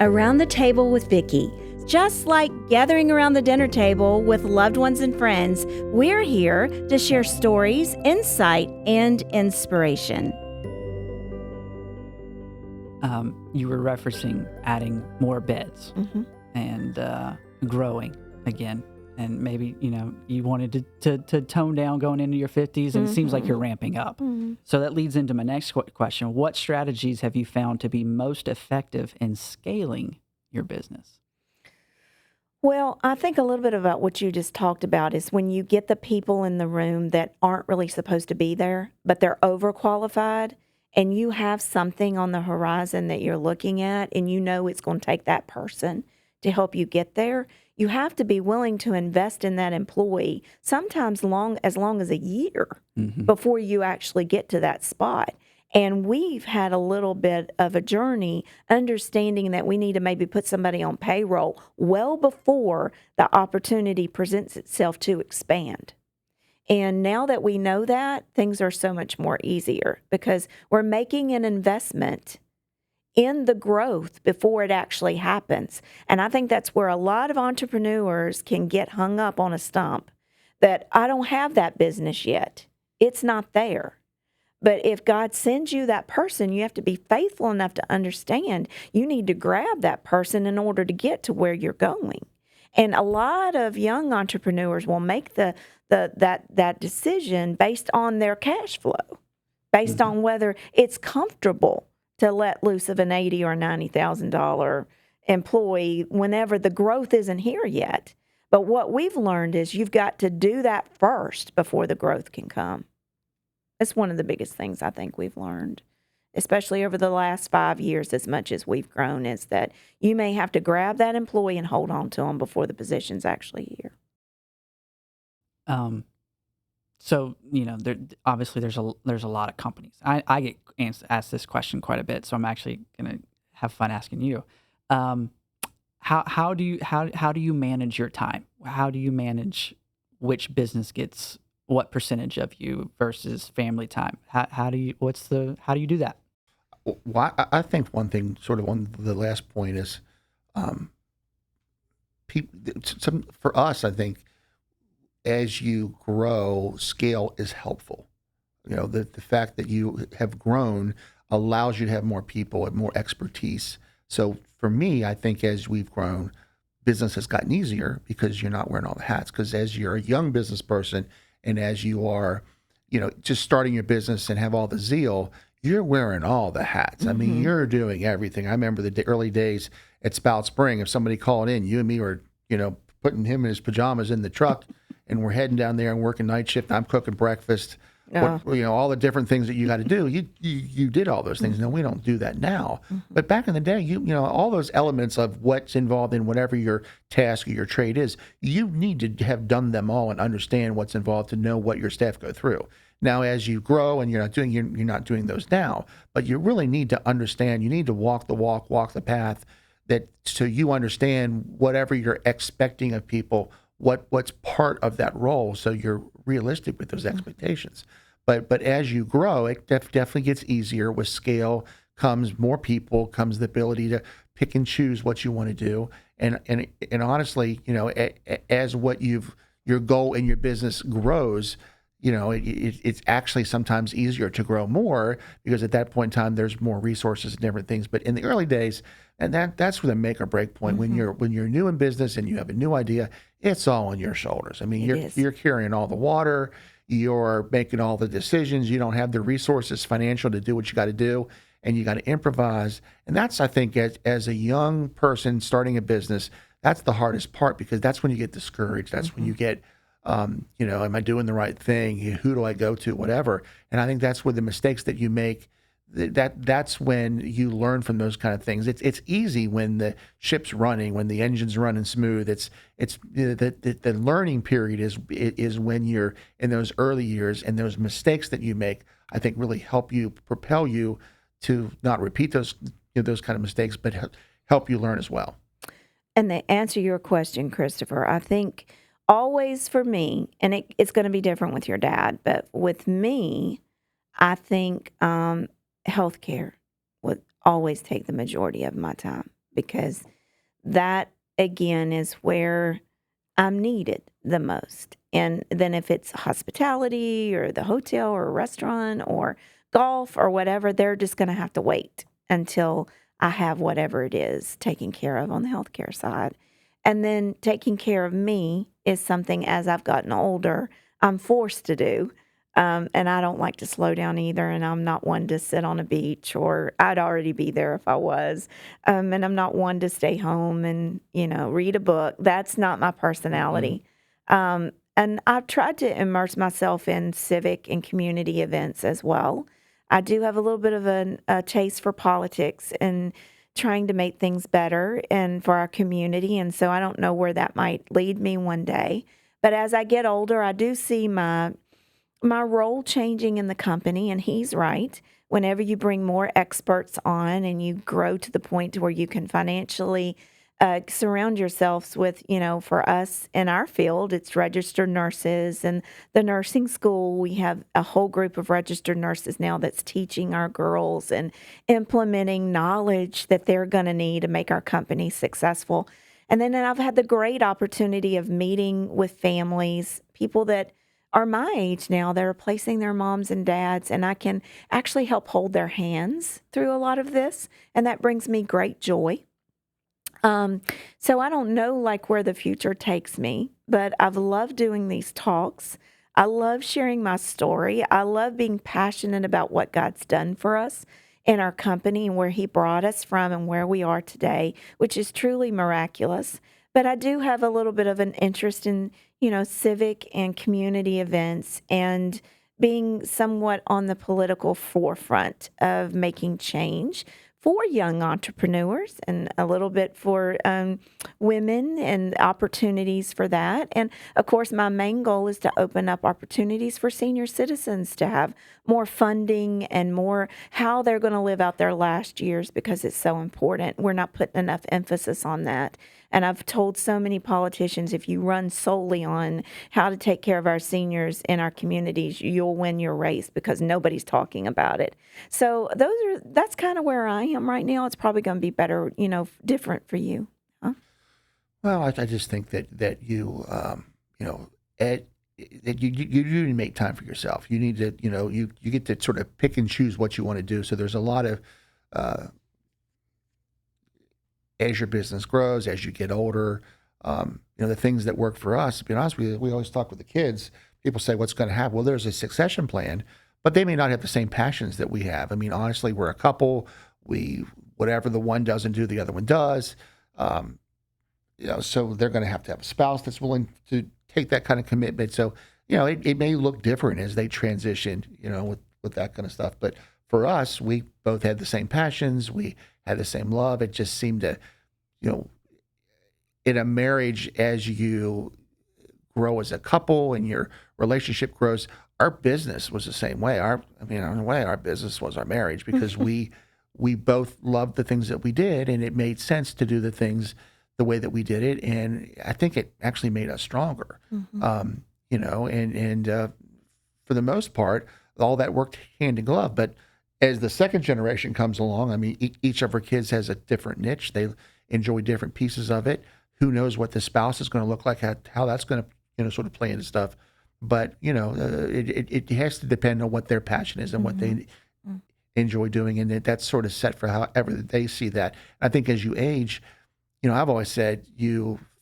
Around the Table with Vickie. Just like gathering around the dinner table with loved ones and friends, we're here to share stories, insight, and inspiration. You were referencing adding more beds and growing again. And maybe, you wanted to tone down going into your 50s, and it seems like you're ramping up. So that leads into my next question. What strategies have you found to be most effective in scaling your business? Well, I think a little bit about what you just talked about is when you get the people in the room that aren't really supposed to be there, but they're overqualified, and you have something on the horizon that you're looking at, and you know it's going to take that person to help you get there. You have to be willing to invest in that employee, sometimes as long as a year before you actually get to that spot. And we've had a little bit of a journey understanding that we need to maybe put somebody on payroll well before the opportunity presents itself to expand. And now that we know that, things are so much more easier because we're making an investment in the growth before it actually happens. And I think that's where a lot of entrepreneurs can get hung up on a stump that I don't have that business yet. It's not there. But if God sends you that person, you have to be faithful enough to understand you need to grab that person in order to get to where you're going. And a lot of young entrepreneurs will make that decision based on their cash flow, based on whether it's comfortable to let loose of an $80,000 or $90,000 employee whenever the growth isn't here yet. But what we've learned is you've got to do that first before the growth can come. It's one of the biggest things I think we've learned, especially over the last 5 years, as much as we've grown, is that you may have to grab that employee and hold on to them before the position's actually here. So, obviously there's a lot of companies. I get asked this question quite a bit, so I'm actually going to have fun asking you. How do you manage your time? How do you manage which business gets what percentage of you versus family time? How do you do that? Well, I think one thing, sort of on the last point, is for us, I think as you grow, scale is helpful. The fact that you have grown allows you to have more people and more expertise. So for me, I think as we've grown, business has gotten easier because you're not wearing all the hats. Because as you're a young business person and as you are, just starting your business and have all the zeal, you're wearing all the hats. I mean, you're doing everything. I remember the early days at Spout Spring. If somebody called in, you and me were, putting him in his pajamas in the truck and we're heading down there and working night shift. I'm cooking breakfast. All the different things that you got to do. You did all those things. No, we don't do that now. But back in the day, all those elements of what's involved in whatever your task or your trade is, you need to have done them all and understand what's involved to know what your staff go through. Now, as you grow and you're not doing those now, but you really need to understand. You need to walk the walk, walk the path, so you understand whatever you're expecting of people, what's part of that role, so you're realistic with those expectations. But as you grow, it definitely gets easier. With scale comes more people, comes the ability to pick and choose what you want to do. And honestly, as your goal in your business grows, it's actually sometimes easier to grow more because at that point in time there's more resources and different things. But in the early days, and that's where the make or break point. When you're new in business and you have a new idea, it's all on your shoulders. I mean, you're carrying all the water. You're making all the decisions. You don't have the resources financial to do what you got to do, and you got to improvise. And that's, I think, as a young person starting a business, that's the hardest part because that's when you get discouraged. That's when you get, am I doing the right thing? Who do I go to? Whatever. And I think that's where the mistakes that you make. That's when you learn from those kind of things. It's easy when the ship's running, when the engine's running smooth. It's the learning period is when you're in those early years, and those mistakes that you make, I think, really help you propel you to not repeat those kind of mistakes, but help you learn as well. And to answer your question, Christopher, I think always for me, and it's going to be different with your dad, but with me, I think healthcare would always take the majority of my time. because that, again, is where I'm needed the most. And then if it's hospitality or the hotel or restaurant or golf or whatever, they're just going to have to wait until I have whatever it is taken care of on the healthcare side. And then taking care of me is something as I've gotten older, I'm forced to do. And I don't like to slow down either. And I'm not one to sit on a beach, or I'd already be there if I was. And I'm not one to stay home and, read a book. That's not my personality. And I've tried to immerse myself in civic and community events as well. I do have a little bit of a taste for politics and trying to make things better and for our community. And so I don't know where that might lead me one day. But as I get older, I do see my role changing in the company, and he's right. Whenever you bring more experts on and you grow to the point to where you can financially surround yourselves with, for us in our field, it's registered nurses and the nursing school. We have a whole group of registered nurses now that's teaching our girls and implementing knowledge that they're going to need to make our company successful. And then I've had the great opportunity of meeting with families, people that are my age now that are placing their moms and dads, and I can actually help hold their hands through a lot of this, and that brings me great joy. So I don't know where the future takes me, but I've loved doing these talks. I love sharing my story. I love being passionate about what God's done for us in our company and where he brought us from and where we are today, which is truly miraculous. But I do have a little bit of an interest in, civic and community events and being somewhat on the political forefront of making change for young entrepreneurs and a little bit for women and opportunities for that. And of course, my main goal is to open up opportunities for senior citizens to have more funding and more how they're going to live out their last years, because it's so important. We're not putting enough emphasis on that. And I've told so many politicians, if you run solely on how to take care of our seniors in our communities, you'll win your race, because nobody's talking about it. So that's kind of where I am right now. It's probably going to be better, different for you. Huh? Well, I just think that you, that you need to make time for yourself. You need to, you get to sort of pick and choose what you want to do. So there's a lot of, as your business grows, as you get older, the things that work for us, to be honest with you, we always talk with the kids. People say, what's going to happen? Well, there's a succession plan, but they may not have the same passions that we have. I mean, honestly, we're a couple. Whatever the one doesn't do, the other one does. So they're going to have a spouse that's willing to take that kind of commitment. So, it may look different as they transition, with that kind of stuff. But for us, we both had the same passions. We had the same love. It just seemed to, in a marriage, as you grow as a couple and your relationship grows, our business was the same way. In a way, our business was our marriage, because we both loved the things that we did, and it made sense to do the things the way that we did it. And I think it actually made us stronger. And for the most part, all that worked hand in glove. But as the second generation comes along, I mean, each of our kids has a different niche. They enjoy different pieces of it. Who knows what the spouse is going to look like, how that's going to, sort of play into stuff. But, it has to depend on what their passion is and what they enjoy doing. And that's sort of set for however they see that. I think as you age, I've always said,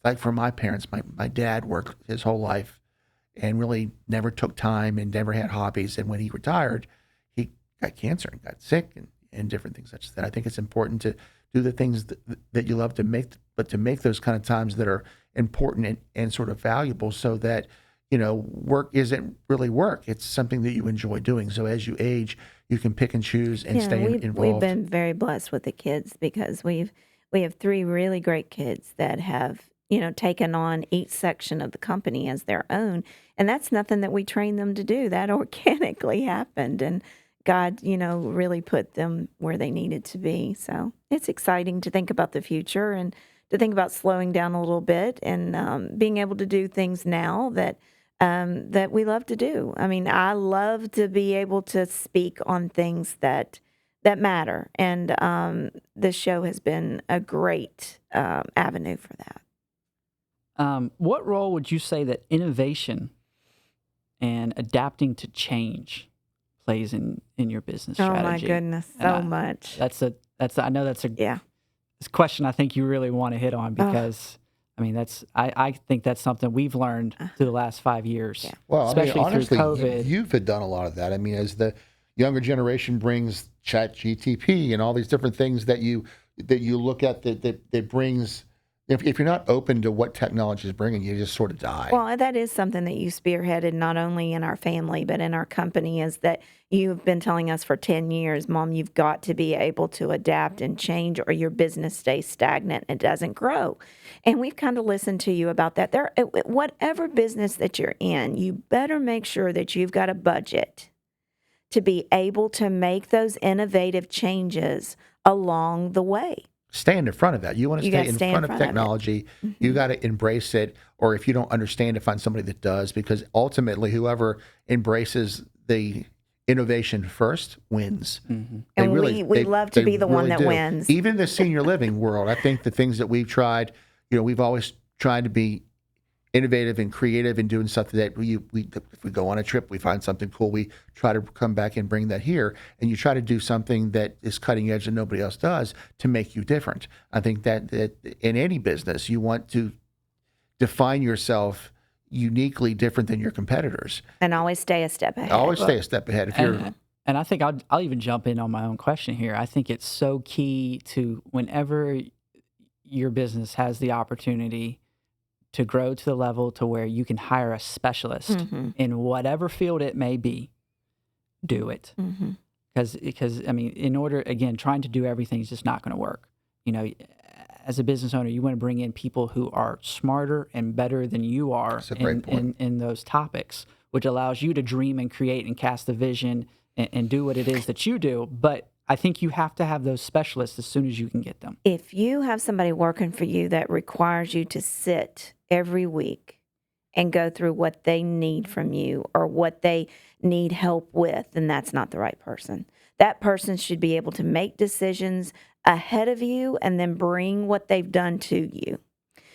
like for my parents, my dad worked his whole life and really never took time and never had hobbies. And when he retired, he got cancer and got sick and different things such as that. I think it's important to do the things that you love to make, but to make those kind of times that are important and sort of valuable, so that, work isn't really work. It's something that you enjoy doing. So as you age, you can pick and choose and stay involved. We've been very blessed with the kids, because we have 3 really great kids that have, taken on each section of the company as their own. And that's nothing that we trained them to do. That organically happened. And God, really put them where they needed to be. So it's exciting to think about the future and to think about slowing down a little bit and being able to do things now that we love to do. I mean, I love to be able to speak on things that that matter. And this show has been a great avenue for that. What role would you say that innovation and adapting to change plays in your business strategy? Oh my goodness, so much. I know that's a Yeah. it's a question I think you really want to hit on because I mean I think that's something we've learned through the last 5 years. Yeah. Well, especially honestly, through COVID. you've done a lot of that. I mean, as the younger generation brings Chat GTP and all these different things that you look at that brings. If you're not open to what technology is bringing, you just sort of die. Well, that is something that you spearheaded not only in our family, but in our company, is that you've been telling us for 10 years, Mom, you've got to be able to adapt and change or your business stays stagnant and doesn't grow. And we've kind of listened to you about that. Whatever business that you're in, you better make sure that you've got a budget to be able to make those innovative changes along the way. Stand in front of that. You want to stay in front of technology. You got to embrace it. Or if you don't understand it, find somebody that does, because ultimately whoever embraces the innovation first wins. And we love to be the one that wins. Even the senior living world, I think the things that we've tried, we've always tried to be innovative and creative and doing something that if we go on a trip, we find something cool, we try to come back and bring that here, and you try to do something that is cutting edge that nobody else does to make you different. I think that in any business, you want to define yourself uniquely different than your competitors. And always stay a step ahead. Always stay a step ahead. And I think I'll even jump in on my own question here. I think it's so key to whenever your business has the opportunity to grow to the level to where you can hire a specialist in whatever field it may be, do it. Because I mean, in order, again, trying to do everything is just not going to work. As a business owner, you want to bring in people who are smarter and better than you are in those topics, which allows you to dream and create and cast the vision and do what it is that you do. But I think you have to have those specialists as soon as you can get them. If you have somebody working for you that requires you to sit every week and go through what they need from you or what they need help with, then that's not the right person. That person should be able to make decisions ahead of you and then bring what they've done to you.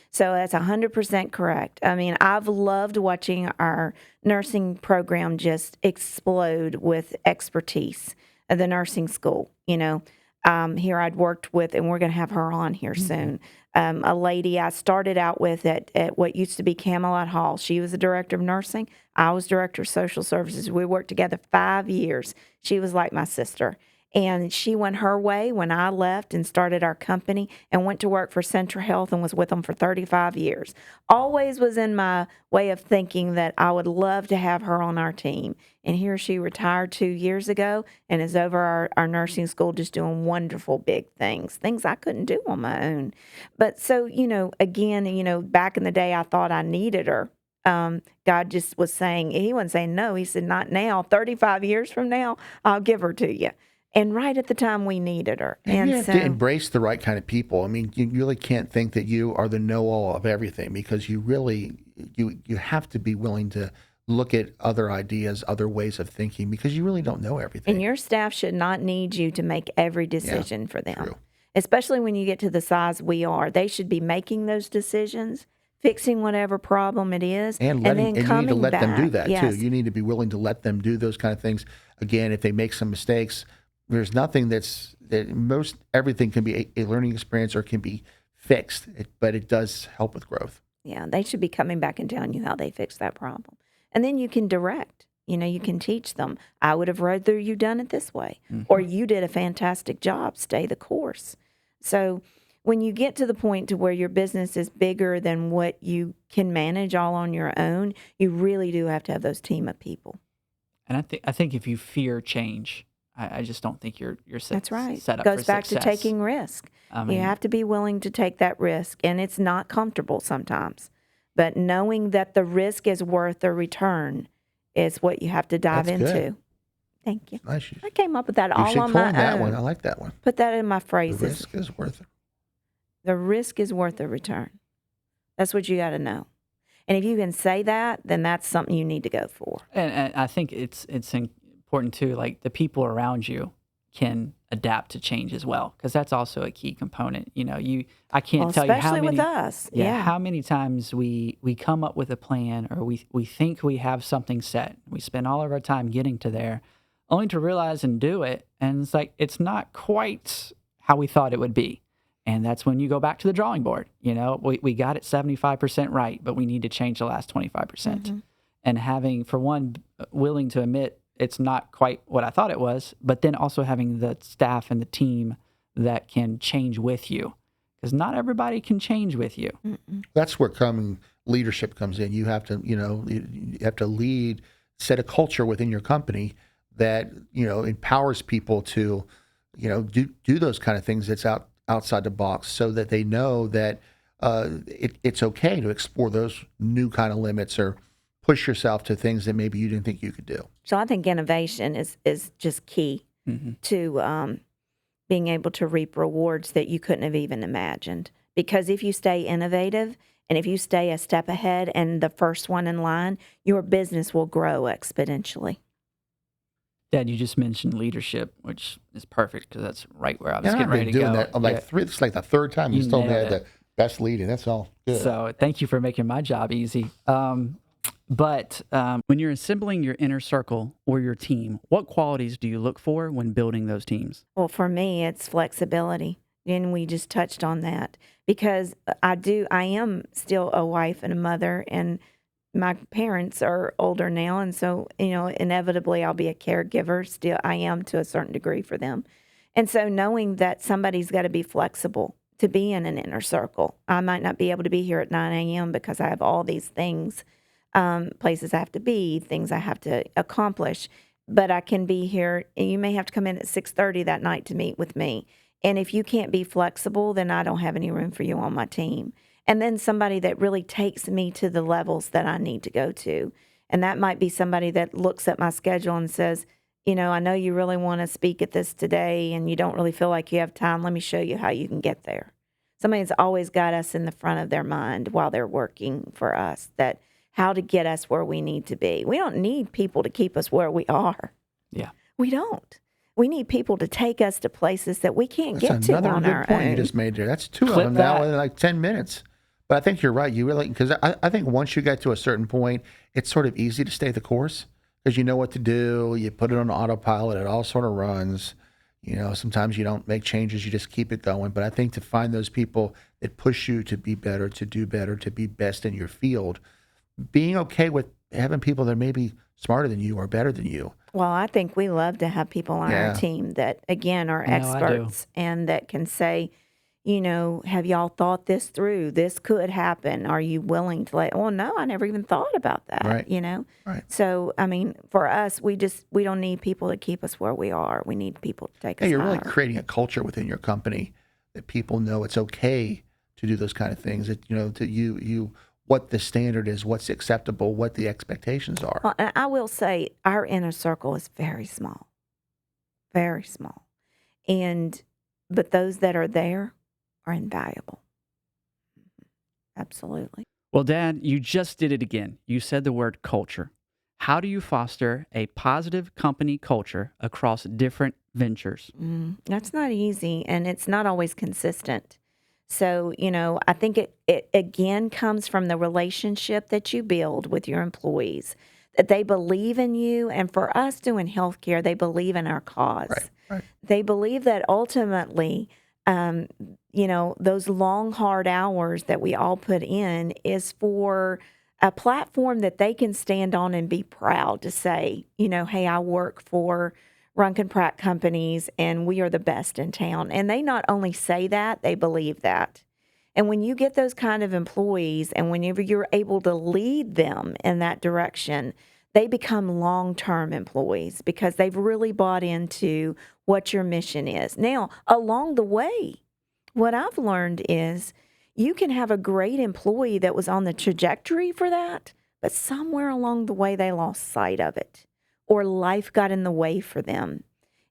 So that's 100% correct. I mean, I've loved watching our nursing program just explode with expertise. The nursing school, here I'd worked with, and we're going to have her on here soon, a lady I started out with at what used to be Camelot Hall. She was the director of nursing. I was director of social services. We worked together 5 years. She was like my sister. And she went her way when I left and started our company and went to work for Central Health and was with them for 35 years. Always was in my way of thinking that I would love to have her on our team. And here she retired 2 years ago and is over our nursing school just doing wonderful big things I couldn't do on my own. But so, again, back in the day, I thought I needed her. God just was saying, he wasn't saying no. He said, not now. 35 years from now, I'll give her to you. And right at the time we needed her. And you have to embrace the right kind of people. I mean, you really can't think that you are the know-all of everything, because you really, you have to be willing to look at other ideas, other ways of thinking, because you really don't know everything. And your staff should not need you to make every decision for them. True. Especially when you get to the size we are. They should be making those decisions, fixing whatever problem it is, and then you coming need to let back. them do that Yes. too. You need to be willing to let them do those kind of things. Again, if they make some mistakes, there's nothing everything can be a learning experience or can be fixed, but it does help with growth. Yeah, they should be coming back and telling you how they fixed that problem. And then you can direct, you can teach them. I would have rather you done it this way, or you did a fantastic job, stay the course. So when you get to the point to where your business is bigger than what you can manage all on your own, you really do have to have those team of people. And I think if you fear change, I just don't think you're That's right. set up Goes for back success. to taking risk. You have to be willing to take that risk, and it's not comfortable sometimes. But knowing that the risk is worth the return is what you have to dive into. Good. Thank you. Nice. I came up with that You all should on my coin that own. one. I like that one. Put that in my phrases. The risk is worth it. The risk is worth the return. That's what you got to know. And if you can say that, then that's something you need to go for. And I think it's important too. Like the people around you can adapt to change as well, because that's also a key component. I can't Well, tell you how especially many. with us. Yeah, Yeah. how many times we come up with a plan, or we think we have something set. We spend all of our time getting to there, only to realize and do it, and it's like it's not quite how we thought it would be. And that's when you go back to the drawing board. We got it 75% right, but we need to change the last 25%. Mm-hmm. And having, for one, willing to admit it's not quite what I thought it was, but then also having the staff and the team that can change with you, because not everybody can change with you. Mm-mm. That's where leadership comes in. You have to, you have to lead, set a culture within your company that, empowers people to, do those kind of things that's outside the box, so that they know that it's okay to explore those new kind of limits, or push yourself to things that maybe you didn't think you could do. So I think innovation is just key to being able to reap rewards that you couldn't have even imagined. Because if you stay innovative and if you stay a step ahead and the first one in line, your business will grow exponentially. Dad, you just mentioned leadership, which is perfect, because that's right where I was And getting I've ready been to doing go. that. I'm like it's like the third time you told me I had nailed the best leading. That's all good. So thank you for making my job easy. But when you're assembling your inner circle or your team, what qualities do you look for when building those teams? Well, for me, it's flexibility. And we just touched on that because I am still a wife and a mother, and my parents are older now. And so, inevitably I'll be a caregiver. Still, I am to a certain degree for them. And so knowing that somebody's got to be flexible to be in an inner circle. I might not be able to be here at 9 a.m. because I have all these things, places I have to be, things I have to accomplish. But I can be here, and you may have to come in at 6:30 that night to meet with me. And if you can't be flexible, then I don't have any room for you on my team. And then somebody that really takes me to the levels that I need to go to. And that might be somebody that looks at my schedule and says, I know you really want to speak at this today and you don't really feel like you have time. Let me show you how you can get there. Somebody that's always got us in the front of their mind while they're working for us, that how to get us where we need to be. We don't need people to keep us where we are. Yeah. We don't. We need people to take us to places that we can't get That's to another on good our point own. you just made there. That's two Clip of them now that. in like 10 minutes. But I think you're right. You really, because I think once you get to a certain point, it's sort of easy to stay the course because you know what to do. You put it on autopilot. It all sort of runs. Sometimes you don't make changes. You just keep it going. But I think to find those people that push you to be better, to do better, to be best in your field, being okay with having people that may be smarter than you or better than you. Well, I think we love to have people on our team that, again, are I know I do. experts and that can say, have y'all thought this through? This could happen. Are you willing to well, no, I never even thought about that, Right. Right. So, for us, we don't need people to keep us where we are. We need people to take us You're higher. really creating a culture within your company that people know it's okay to do those kind of things. That to you what the standard is, what's acceptable, what the expectations are. Well, and I will say our inner circle is very small, but those that are there are invaluable. Absolutely. Well, Dad, you just did it again. You said the word culture. How do you foster a positive company culture across different ventures? That's not easy, and it's not always consistent. So, I think it again comes from the relationship that you build with your employees, that they believe in you. And for us doing healthcare, they believe in our cause. Right. They believe that ultimately, those long, hard hours that we all put in is for a platform that they can stand on and be proud to say, hey, I work for Runk and Pratt companies, and we are the best in town. And they not only say that, they believe that. And when you get those kind of employees, and whenever you're able to lead them in that direction, they become long-term employees because they've really bought into what your mission is. Now, along the way, what I've learned is you can have a great employee that was on the trajectory for that, but somewhere along the way they lost sight of it, or life got in the way for them.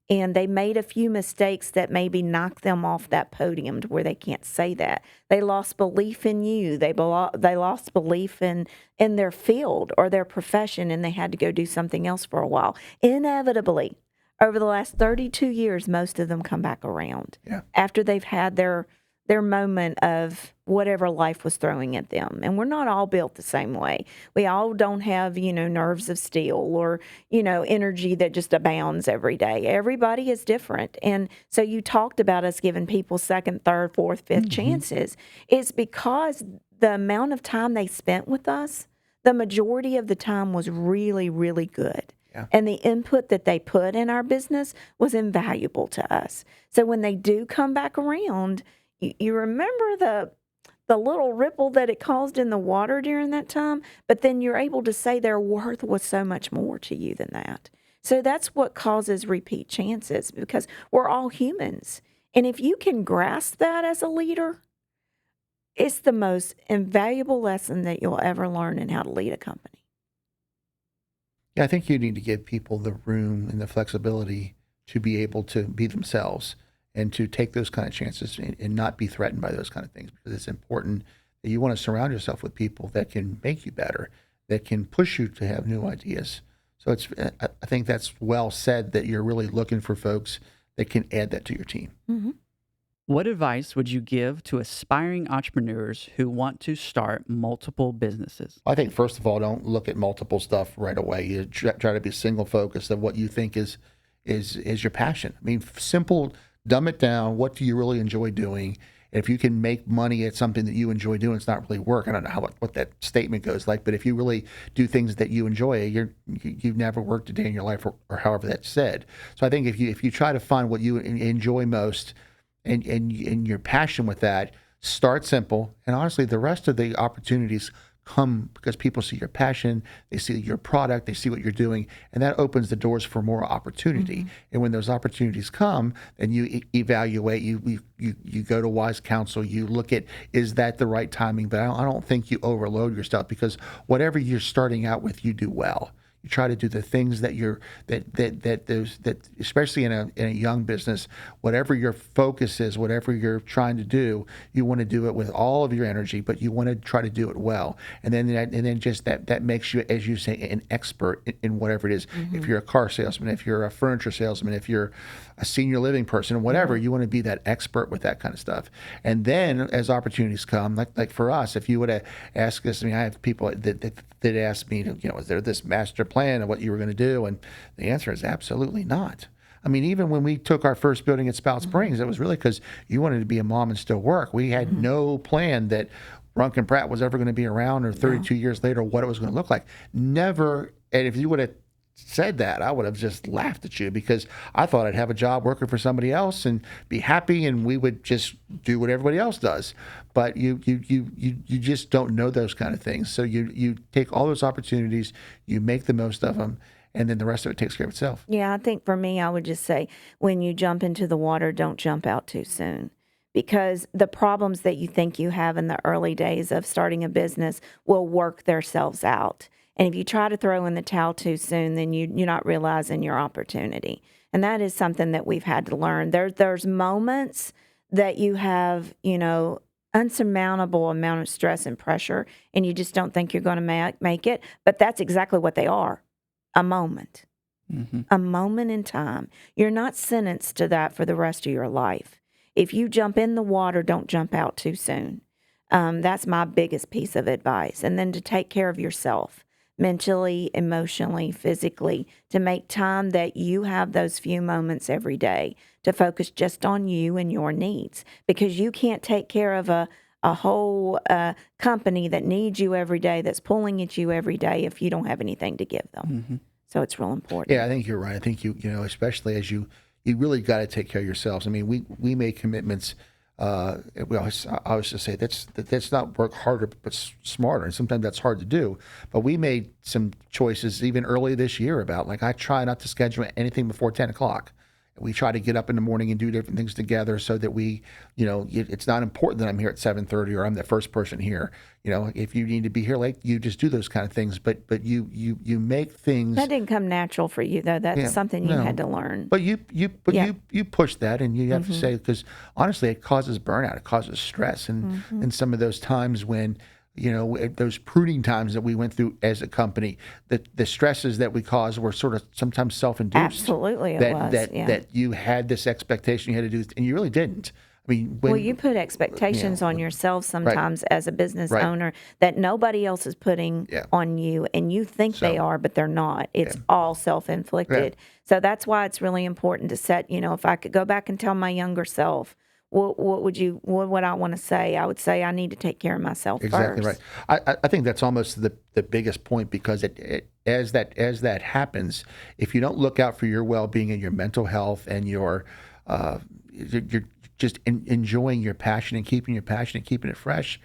And they made a few mistakes that maybe knocked them off that podium to where they can't say that. They lost belief in you. They lost belief in their field or their profession, and they had to go do something else for a while. Inevitably, Over the last 32 years, most of them come back around Yeah. after they've had their moment of whatever life was throwing at them. And we're not all built the same way. We all don't have, nerves of steel or, energy that just abounds every day. Everybody is different. And so you talked about us giving people second, third, fourth, fifth chances. It's because the amount of time they spent with us, the majority of the time was really, really good. Yeah. And the input that they put in our business was invaluable to us. So when they do come back around, you remember the little ripple that it caused in the water during that time, but then you're able to say their worth was so much more to you than that. So that's what causes repeat chances, because we're all humans. And if you can grasp that as a leader, it's the most invaluable lesson that you'll ever learn in how to lead a company. Yeah, I think you need to give people the room and the flexibility to be able to be themselves and to take those kind of chances and not be threatened by those kind of things, because it's important that you want to surround yourself with people that can make you better, that can push you to have new ideas. So I think that's well said, that you're really looking for folks that can add that to your team. Mm-hmm. What advice would you give to aspiring entrepreneurs who want to start multiple businesses? I think, first of all, don't look at multiple stuff right away. You try to be single focused of what you think is your passion. I mean, simple, dumb it down. What do you really enjoy doing? If you can make money at something that you enjoy doing, it's not really work. I don't know what that statement goes like, but if you really do things that you enjoy, you've never worked a day in your life, or however that's said. So I think if you try to find what you enjoy most, and your passion with that, start simple. And honestly, the rest of the opportunities come because people see your passion, they see your product, they see what you're doing, and that opens the doors for more opportunity. Mm-hmm. And when those opportunities come, then you evaluate, you go to wise counsel, you look at, is that the right timing? But I don't think you overload yourself, because whatever you're starting out with, you do well. You try to do the things that especially in a young business, whatever your focus is, whatever you're trying to do, you want to do it with all of your energy, but you want to try to do it well. And then just that makes you, as you say, an expert in whatever it is. Mm-hmm. If you're a car salesman, if you're a furniture salesman, if you're a senior living person, whatever, you want to be that expert with that kind of stuff. And then as opportunities come, like for us, if you would have asked us, I mean, I have people that ask me, is there this master plan of what you were going to do? And the answer is absolutely not. I mean, even when we took our first building at Spout Springs, it was really because you wanted to be a mom and still work. We had no plan that Runk and Pratt was ever going to be around, or 32 years later, what it was going to look like. Never. And if you would have said that, I would have just laughed at you, because I thought I'd have a job working for somebody else and be happy, and we would just do what everybody else does. But you just don't know those kind of things. So you take all those opportunities, you make the most of them, and then the rest of it takes care of itself. Yeah, I think for me, I would just say, when you jump into the water, don't jump out too soon, because the problems that you think you have in the early days of starting a business will work themselves out. And if you try to throw in the towel too soon, then you're not realizing your opportunity. And that is something that we've had to learn. There's moments that you have, unsurmountable amount of stress and pressure, and you just don't think you're going to make it. But that's exactly what they are, a moment. Mm-hmm. A moment in time. You're not sentenced to that for the rest of your life. If you jump in the water, don't jump out too soon. That's my biggest piece of advice. And then to take care of yourself, mentally, emotionally, physically, to make time that you have those few moments every day to focus just on you and your needs, because you can't take care of a whole company that needs you every day, that's pulling at you every day, if you don't have anything to give them. Mm-hmm. So it's real important. Yeah, I think you're right. I think you especially as you really got to take care of yourselves. I mean, we made commitments. I always just say that's not work harder but smarter, and sometimes that's hard to do. But we made some choices even early this year about, like, I try not to schedule anything before 10 o'clock. We try to get up in the morning and do different things together, so that we, it's not important that I'm here at 7:30 or I'm the first person here. If you need to be here late, you just do those kind of things. But you make things that didn't come natural for you, though. That's something you had to learn. But you push that, and you have to say, because honestly, it causes burnout, it causes stress, and some of those times when those pruning times that we went through as a company, the stresses that we caused were sort of sometimes self-induced. Absolutely, it That was. that Yeah. that you had this expectation you had to do, and you really didn't. I mean, Well, you put expectations on yourself sometimes as a business Right. owner that nobody else is putting Yeah. on you, and you think they So- are, but they're not. It's all self-inflicted. So that's why it's really important to set, if I could go back and tell my younger self, what would I want to say? I would say I need to take care of myself Exactly first. right. I think that's almost the biggest point, because as that happens, if you don't look out for your well-being and your mental health and you're just enjoying your passion and keeping your passion and keeping it fresh,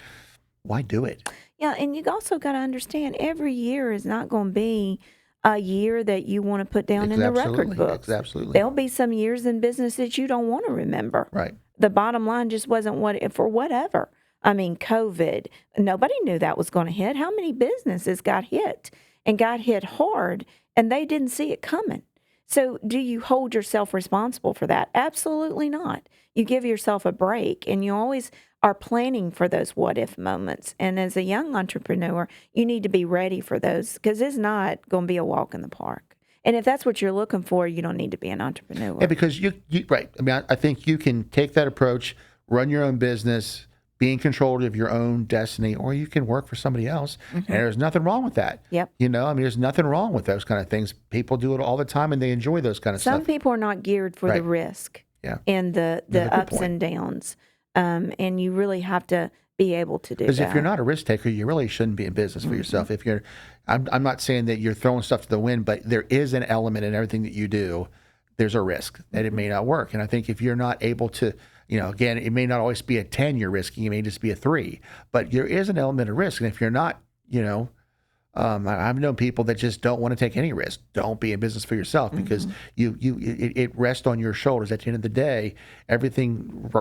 why do it? Yeah, and you also got to understand every year is not going to be a year that you want to put down in the record books. Absolutely. There'll be some years in business that you don't want to remember. Right. The bottom line just wasn't for whatever. I mean, COVID, nobody knew that was going to hit. How many businesses got hit and got hit hard, and they didn't see it coming? So do you hold yourself responsible for that? Absolutely not. You give yourself a break, and you always are planning for those what-if moments. And as a young entrepreneur, you need to be ready for those, because it's not going to be a walk in the park. And if that's what you're looking for, you don't need to be an entrepreneur. Yeah, because you right. I mean, I think you can take that approach, run your own business, be in control of your own destiny, or you can work for somebody else. And there's nothing wrong with that. Yep. There's nothing wrong with those kind of things. People do it all the time, and they enjoy those kind of Some stuff. people are not geared for the Right. risk Yeah. and the Good ups point. and downs. And you really have to be able to do that. Because if you're not a risk taker, you really shouldn't be in business for yourself. If you're, I'm not saying that you're throwing stuff to the wind, but there is an element in everything that you do. There's a risk that it may not work. And I think if you're not able to, again, it may not always be a 10 you're risking, it may just be a 3, but there is an element of risk. And if you're not, I've known people that just don't want to take any risk. Don't be in business for yourself, because it rests on your shoulders. At the end of the day, everything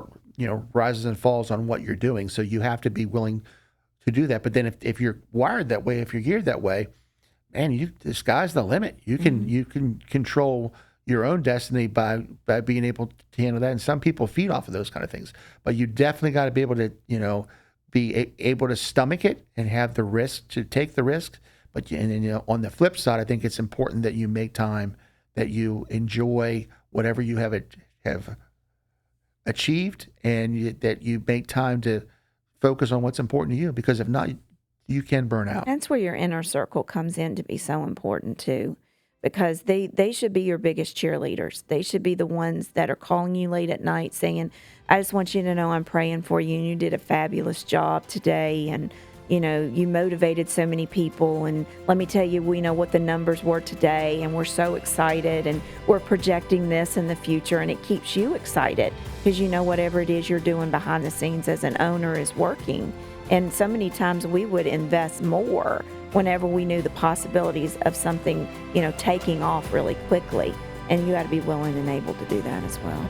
rises and falls on what you're doing. So you have to be willing to do that. But then if you're wired that way, if you're geared that way, man, the sky's the limit. You can control your own destiny by being able to handle that. And some people feed off of those kind of things. But you definitely got to be able to be able to stomach it and have the risk to take the risk. But on the flip side, I think it's important that you make time, that you enjoy whatever you have achieved, and that you make time to focus on what's important to you. Because if not, you can burn out. That's where your inner circle comes in to be so important too, because they should be your biggest cheerleaders. They should be the ones that are calling you late at night saying, I just want you to know I'm praying for you, and you did a fabulous job today, and you motivated so many people, and let me tell you, we know what the numbers were today, and we're so excited, and we're projecting this in the future, and it keeps you excited because whatever it is you're doing behind the scenes as an owner is working. And so many times we would invest more whenever we knew the possibilities of something, taking off really quickly. And you got to be willing and able to do that as well.